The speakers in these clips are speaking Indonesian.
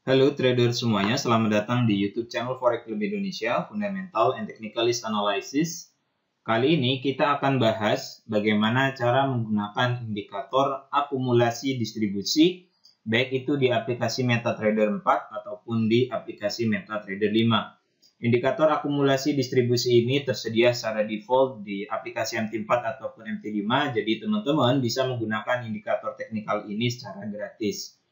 Halo trader semuanya, selamat datang di YouTube channel Forex Club Indonesia, Fundamental and Technicalist Analysis. Kali ini kita akan bahas bagaimana cara menggunakan indikator akumulasi distribusi, baik itu di aplikasi MetaTrader 4 ataupun di aplikasi MetaTrader 5. Indikator akumulasi distribusi ini tersedia secara default di aplikasi MT4 ataupun MT5, jadi teman-teman bisa menggunakan indikator teknikal ini secara gratis.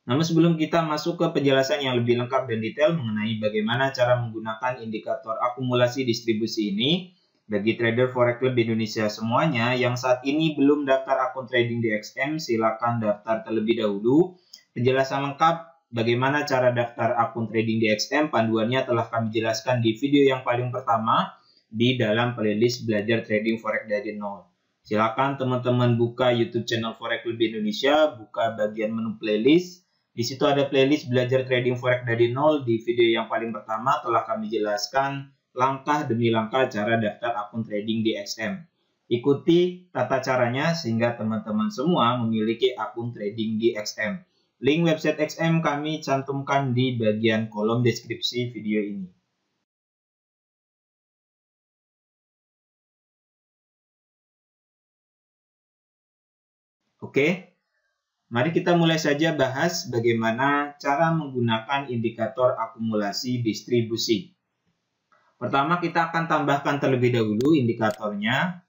Namun sebelum kita masuk ke penjelasan yang lebih lengkap dan detail mengenai bagaimana cara menggunakan indikator akumulasi distribusi ini, bagi trader Forex Club Indonesia semuanya yang saat ini belum daftar akun trading di XM, silakan daftar terlebih dahulu. Penjelasan lengkap bagaimana cara daftar akun trading di XM, panduannya telah kami jelaskan di video yang paling pertama di dalam playlist belajar trading Forex dari nol. Silakan teman-teman buka YouTube channel Forex Club Indonesia, buka bagian menu playlist. Di situ ada playlist belajar trading forex dari nol. Di video yang paling pertama telah kami jelaskan langkah demi langkah cara daftar akun trading di XM. Ikuti tata caranya sehingga teman-teman semua memiliki akun trading di XM. Link website XM kami cantumkan di bagian kolom deskripsi video ini. Oke. Mari kita mulai saja bahas bagaimana cara menggunakan indikator akumulasi distribusi. Pertama kita akan tambahkan terlebih dahulu indikatornya.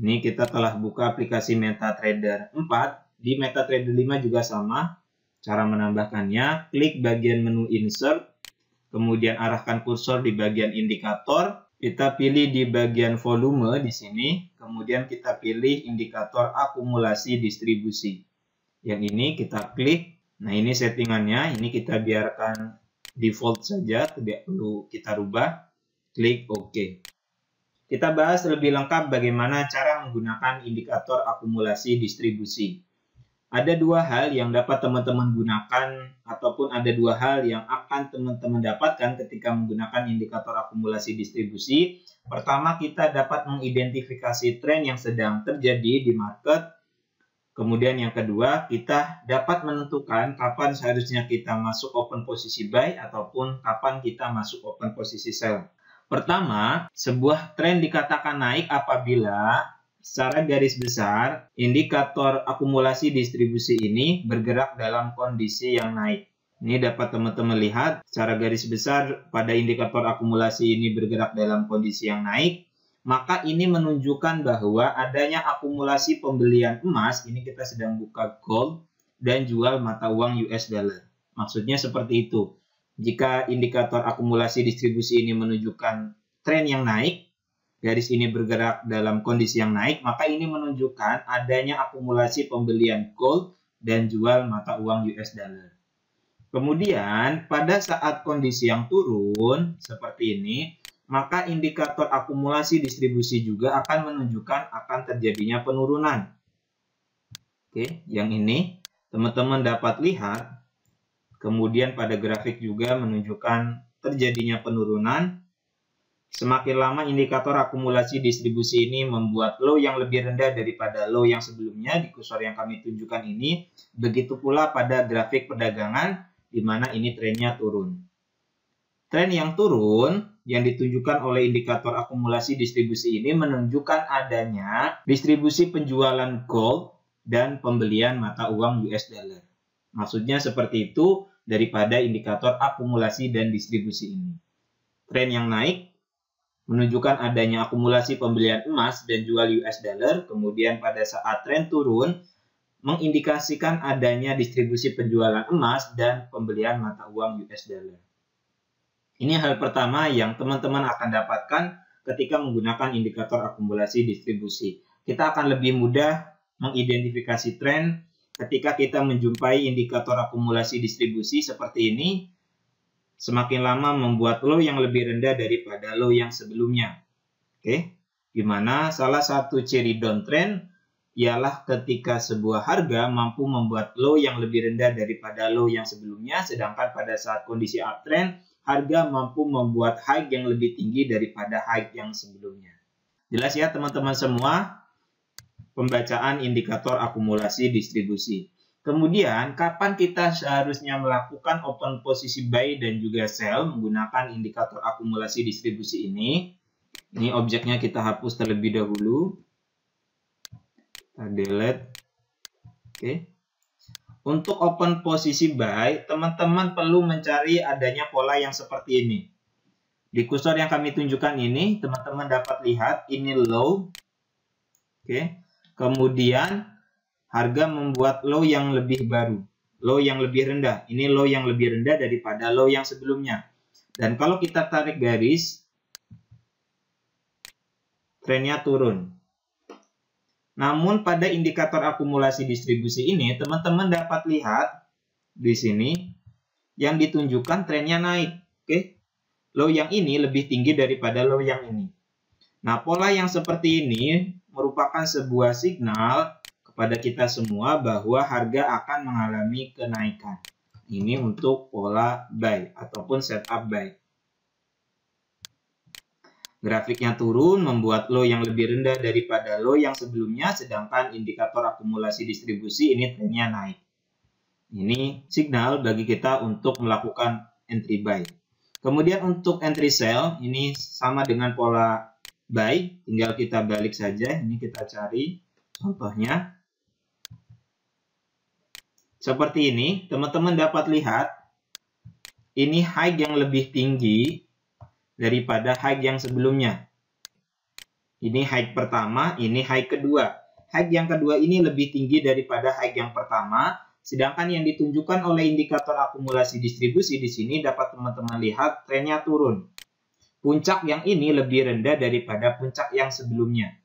Ini kita telah buka aplikasi MetaTrader 4. Di MetaTrader 5 juga sama. Cara menambahkannya, klik bagian menu Insert. Kemudian arahkan kursor di bagian indikator. Kita pilih di bagian volume di sini. Kemudian kita pilih indikator akumulasi distribusi. Yang ini kita klik. Nah ini settingannya, ini kita biarkan default saja, tidak perlu kita rubah. Klik OK. Kita bahas lebih lengkap bagaimana cara menggunakan indikator akumulasi distribusi. Ada dua hal yang dapat teman-teman gunakan, ataupun ada dua hal yang akan teman-teman dapatkan ketika menggunakan indikator akumulasi distribusi. Pertama, kita dapat mengidentifikasi tren yang sedang terjadi di market. Kemudian yang kedua, kita dapat menentukan kapan seharusnya kita masuk open posisi buy ataupun kapan kita masuk open posisi sell. Pertama, sebuah tren dikatakan naik apabila secara garis besar indikator akumulasi distribusi ini bergerak dalam kondisi yang naik. Ini dapat teman-teman lihat secara garis besar pada indikator akumulasi ini bergerak dalam kondisi yang naik. Maka ini menunjukkan bahwa adanya akumulasi pembelian emas, ini kita sedang buka gold, dan jual mata uang US dollar. Maksudnya seperti itu. Jika indikator akumulasi distribusi ini menunjukkan tren yang naik, garis ini bergerak dalam kondisi yang naik, maka ini menunjukkan adanya akumulasi pembelian gold dan jual mata uang US dollar. Kemudian pada saat kondisi yang turun, seperti ini, maka indikator akumulasi distribusi juga akan menunjukkan akan terjadinya penurunan. Oke, yang ini teman-teman dapat lihat. Kemudian pada grafik juga menunjukkan terjadinya penurunan. Semakin lama indikator akumulasi distribusi ini membuat low yang lebih rendah daripada low yang sebelumnya di kursor yang kami tunjukkan ini. Begitu pula pada grafik perdagangan di mana ini trennya turun. Tren yang turun yang ditunjukkan oleh indikator akumulasi distribusi ini menunjukkan adanya distribusi penjualan gold dan pembelian mata uang US dollar. Maksudnya seperti itu daripada indikator akumulasi dan distribusi ini. Tren yang naik menunjukkan adanya akumulasi pembelian emas dan jual US dollar. Kemudian pada saat tren turun mengindikasikan adanya distribusi penjualan emas dan pembelian mata uang US dollar. Ini hal pertama yang teman-teman akan dapatkan ketika menggunakan indikator akumulasi distribusi. Kita akan lebih mudah mengidentifikasi tren ketika kita menjumpai indikator akumulasi distribusi seperti ini. Semakin lama membuat low yang lebih rendah daripada low yang sebelumnya. Oke, dimana salah satu ciri downtrend ialah ketika sebuah harga mampu membuat low yang lebih rendah daripada low yang sebelumnya, sedangkan pada saat kondisi uptrend harga mampu membuat high yang lebih tinggi daripada high yang sebelumnya. Jelas ya teman-teman semua pembacaan indikator akumulasi distribusi. Kemudian, kapan kita seharusnya melakukan open posisi buy dan juga sell menggunakan indikator akumulasi distribusi ini? Ini objeknya kita hapus terlebih dahulu. Kita delete. Oke. Untuk open posisi buy, teman-teman perlu mencari adanya pola yang seperti ini. Di kursor yang kami tunjukkan ini, teman-teman dapat lihat ini low. Oke. Kemudian harga membuat low yang lebih baru, low yang lebih rendah. Ini low yang lebih rendah daripada low yang sebelumnya. Dan kalau kita tarik garis, trennya turun. Namun pada indikator akumulasi distribusi ini, teman-teman dapat lihat di sini yang ditunjukkan trennya naik. Oke. Low yang ini lebih tinggi daripada low yang ini. Nah, pola yang seperti ini merupakan sebuah signal kepada kita semua bahwa harga akan mengalami kenaikan. Ini untuk pola buy ataupun setup buy. Grafiknya turun membuat low yang lebih rendah daripada low yang sebelumnya, sedangkan indikator akumulasi distribusi ini trennya naik. Ini signal bagi kita untuk melakukan entry buy. Kemudian untuk entry sell, ini sama dengan pola buy, tinggal kita balik saja. Ini kita cari contohnya. Seperti ini, teman-teman dapat lihat, ini high yang lebih tinggi daripada high yang sebelumnya. Ini high pertama, ini high kedua. High yang kedua ini lebih tinggi daripada high yang pertama, sedangkan yang ditunjukkan oleh indikator akumulasi distribusi di sini dapat teman-teman lihat trennya turun. Puncak yang ini lebih rendah daripada puncak yang sebelumnya.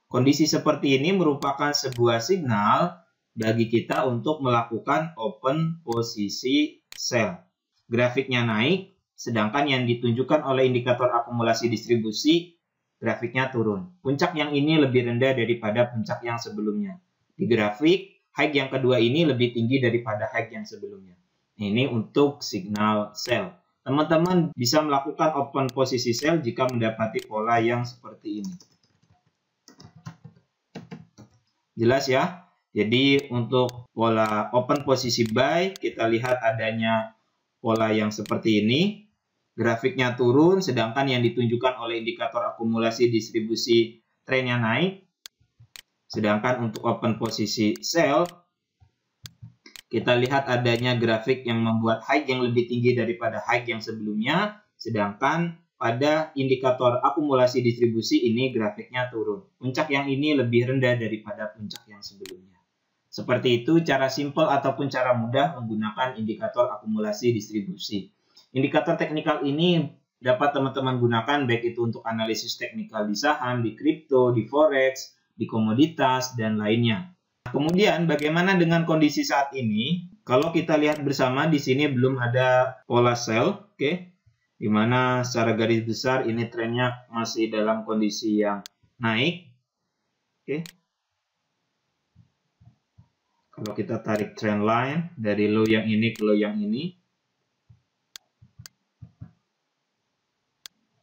Kondisi seperti ini merupakan sebuah signal bagi kita untuk melakukan open posisi sell. Grafiknya naik, sedangkan yang ditunjukkan oleh indikator akumulasi distribusi, grafiknya turun. Puncak yang ini lebih rendah daripada puncak yang sebelumnya. Di grafik, high yang kedua ini lebih tinggi daripada high yang sebelumnya. Ini untuk signal sell. Teman-teman bisa melakukan open posisi sell jika mendapati pola yang seperti ini. Jelas ya? Jadi untuk pola open posisi buy, kita lihat adanya pola yang seperti ini. Grafiknya turun, sedangkan yang ditunjukkan oleh indikator akumulasi distribusi trennya naik. Sedangkan untuk open posisi sell, kita lihat adanya grafik yang membuat high yang lebih tinggi daripada high yang sebelumnya. Sedangkan pada indikator akumulasi distribusi ini grafiknya turun. Puncak yang ini lebih rendah daripada puncak yang sebelumnya. Seperti itu cara simpel ataupun cara mudah menggunakan indikator akumulasi distribusi. Indikator teknikal ini dapat teman-teman gunakan baik itu untuk analisis teknikal di saham, di kripto, di forex, di komoditas, dan lainnya. Kemudian bagaimana dengan kondisi saat ini? Kalau kita lihat bersama di sini belum ada pola sell, oke? Di mana secara garis besar ini trennya masih dalam kondisi yang naik. Oke. Kalau kita tarik trend line dari low yang ini ke low yang ini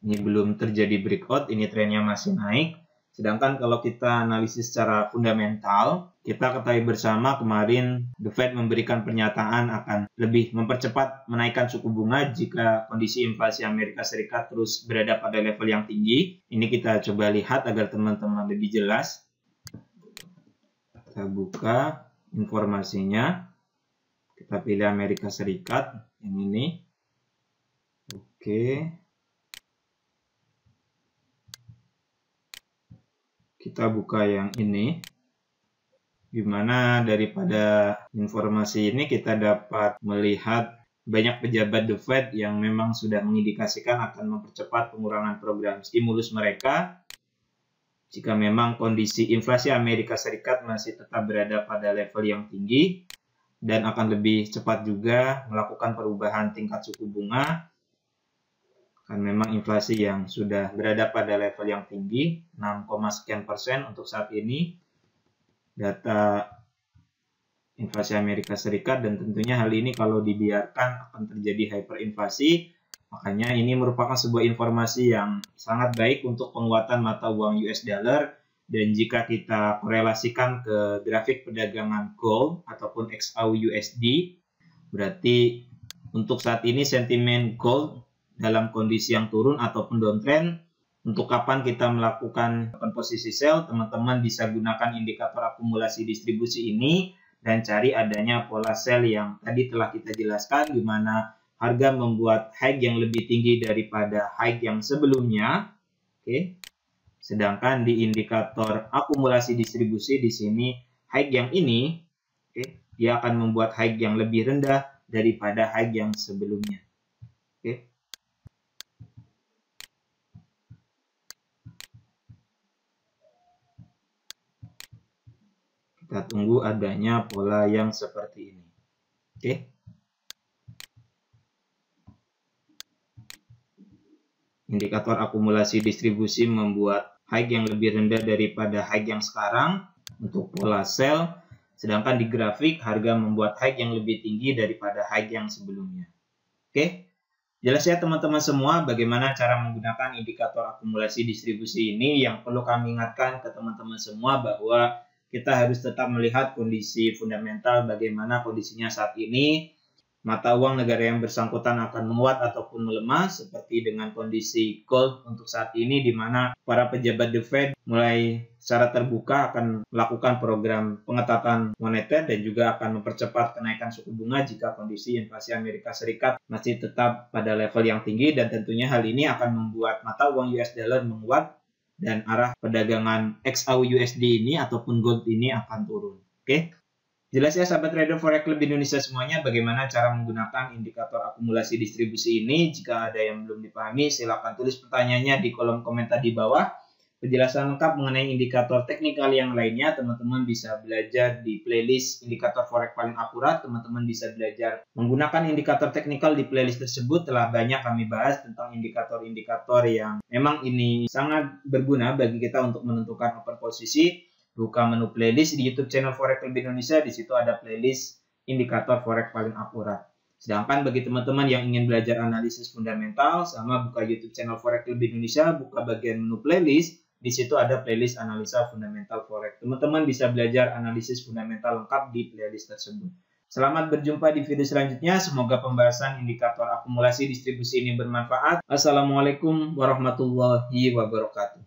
belum terjadi breakout, ini trennya masih naik. Sedangkan kalau kita analisis secara fundamental, kita ketahui bersama kemarin The Fed memberikan pernyataan akan lebih mempercepat menaikkan suku bunga jika kondisi inflasi Amerika Serikat terus berada pada level yang tinggi. Ini kita coba lihat agar teman-teman lebih jelas. Kita buka informasinya. Kita pilih Amerika Serikat yang ini. Oke. Kita buka yang ini, dimana daripada informasi ini kita dapat melihat banyak pejabat The Fed yang memang sudah mengindikasikan akan mempercepat pengurangan program stimulus mereka jika memang kondisi inflasi Amerika Serikat masih tetap berada pada level yang tinggi dan akan lebih cepat juga melakukan perubahan tingkat suku bunga. Kan memang inflasi yang sudah berada pada level yang tinggi, 6, sekian persen untuk saat ini, data inflasi Amerika Serikat, dan tentunya hal ini kalau dibiarkan akan terjadi hyperinflasi. Makanya ini merupakan sebuah informasi yang sangat baik untuk penguatan mata uang US dollar Dan jika kita korelasikan ke grafik perdagangan gold ataupun XAUUSD, berarti untuk saat ini sentimen gold dalam kondisi yang turun ataupun downtrend. Untuk kapan kita melakukan posisi sell, teman-teman bisa gunakan indikator akumulasi distribusi ini dan cari adanya pola sell yang tadi telah kita jelaskan, di mana harga membuat high yang lebih tinggi daripada high yang sebelumnya. Oke. Sedangkan di indikator akumulasi distribusi di sini high yang ini, dia akan membuat high yang lebih rendah daripada high yang sebelumnya. Oke. Kita tunggu adanya pola yang seperti ini. Oke. Indikator akumulasi distribusi membuat high yang lebih rendah daripada high yang sekarang untuk pola sell. Sedangkan di grafik harga membuat high yang lebih tinggi daripada high yang sebelumnya. Oke. Jelas ya teman-teman semua bagaimana cara menggunakan indikator akumulasi distribusi ini. Yang perlu kami ingatkan ke teman-teman semua bahwa kita harus tetap melihat kondisi fundamental bagaimana kondisinya saat ini. Mata uang negara yang bersangkutan akan menguat ataupun melemah seperti dengan kondisi gold untuk saat ini, di mana para pejabat The Fed mulai secara terbuka akan melakukan program pengetatan moneter dan juga akan mempercepat kenaikan suku bunga jika kondisi inflasi Amerika Serikat masih tetap pada level yang tinggi, dan tentunya hal ini akan membuat mata uang US dollar menguat dan arah perdagangan XAUUSD ini ataupun gold ini akan turun. Oke. Jelas ya sahabat trader Forex Club Indonesia semuanya bagaimana cara menggunakan indikator akumulasi distribusi ini. Jika ada yang belum dipahami, silakan tulis pertanyaannya di kolom komentar di bawah. Penjelasan lengkap mengenai indikator teknikal yang lainnya, teman-teman bisa belajar di playlist indikator Forex paling akurat. Teman-teman bisa belajar menggunakan indikator teknikal di playlist tersebut. Telah banyak kami bahas tentang indikator-indikator yang memang ini sangat berguna bagi kita untuk menentukan open posisi. Buka menu playlist di YouTube channel Forex Club Indonesia, di situ ada playlist indikator Forex paling akurat. Sedangkan bagi teman-teman yang ingin belajar analisis fundamental, sama buka YouTube channel Forex Club Indonesia, buka bagian menu playlist, di situ ada playlist analisa fundamental Forex. Teman-teman bisa belajar analisis fundamental lengkap di playlist tersebut. Selamat berjumpa di video selanjutnya. Semoga pembahasan indikator akumulasi distribusi ini bermanfaat. Assalamualaikum warahmatullahi wabarakatuh.